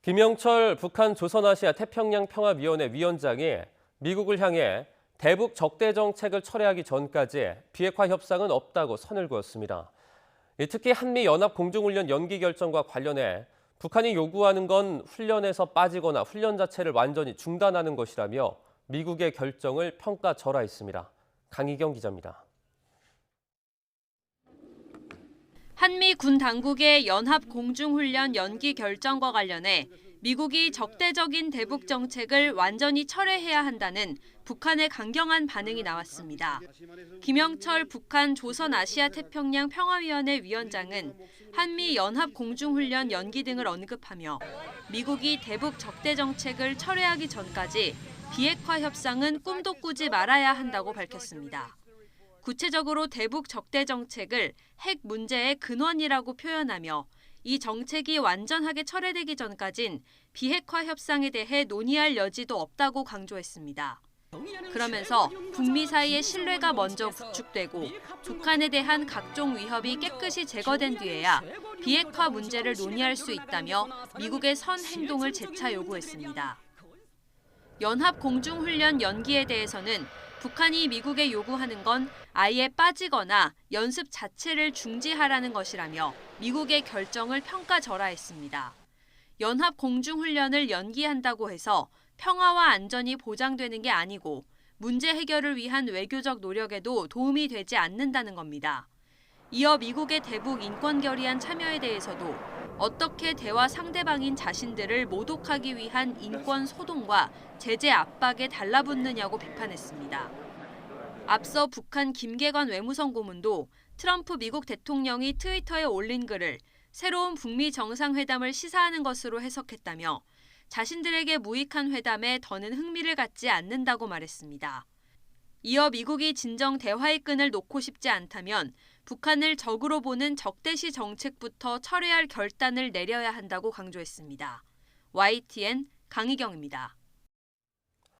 김영철 북한 조선아시아 태평양 평화위원회 위원장이 미국을 향해 대북 적대 정책을 철회하기 전까지 비핵화 협상은 없다고 선을 그었습니다. 특히 한미 연합 공중훈련 연기 결정과 관련해 북한이 요구하는 건 훈련에서 빠지거나 훈련 자체를 완전히 중단하는 것이라며 미국의 결정을 평가절하했습니다. 강희경 기자입니다. 한미 군 당국의 연합 공중훈련 연기 결정과 관련해 미국이 적대적인 대북 정책을 완전히 철회해야 한다는 북한의 강경한 반응이 나왔습니다. 김영철 북한 조선아시아 태평양 평화위원회 위원장은 한미 연합 공중훈련 연기 등을 언급하며 미국이 대북 적대 정책을 철회하기 전까지 비핵화 협상은 꿈도 꾸지 말아야 한다고 밝혔습니다. 구체적으로 대북 적대 정책을 핵 문제의 근원이라고 표현하며 이 정책이 완전하게 철회되기 전까진 비핵화 협상에 대해 논의할 여지도 없다고 강조했습니다. 그러면서 북미 사이의 신뢰가 먼저 구축되고 북한에 대한 각종 위협이 깨끗이 제거된 뒤에야 비핵화 문제를 논의할 수 있다며 미국의 선 행동을 재차 요구했습니다. 연합 공중훈련 연기에 대해서는 북한이 미국에 요구하는 건 아예 빠지거나 연습 자체를 중지하라는 것이라며 미국의 결정을 평가절하했습니다. 연합 공중훈련을 연기한다고 해서 평화와 안전이 보장되는 게 아니고 문제 해결을 위한 외교적 노력에도 도움이 되지 않는다는 겁니다. 이어 미국의 대북 인권 결의안 참여에 대해서도 어떻게 대화 상대방인 자신들을 모독하기 위한 인권 소동과 제재 압박에 달라붙느냐고 비판했습니다. 앞서 북한 김계관 외무성 고문도 트럼프 미국 대통령이 트위터에 올린 글을 새로운 북미 정상회담을 시사하는 것으로 해석했다며 자신들에게 무익한 회담에 더는 흥미를 갖지 않는다고 말했습니다. 이어 미국이 진정 대화의 끈을 놓고 싶지 않다면 북한을 적으로 보는 적대시 정책부터 철회할 결단을 내려야 한다고 강조했습니다. YTN 강희경입니다.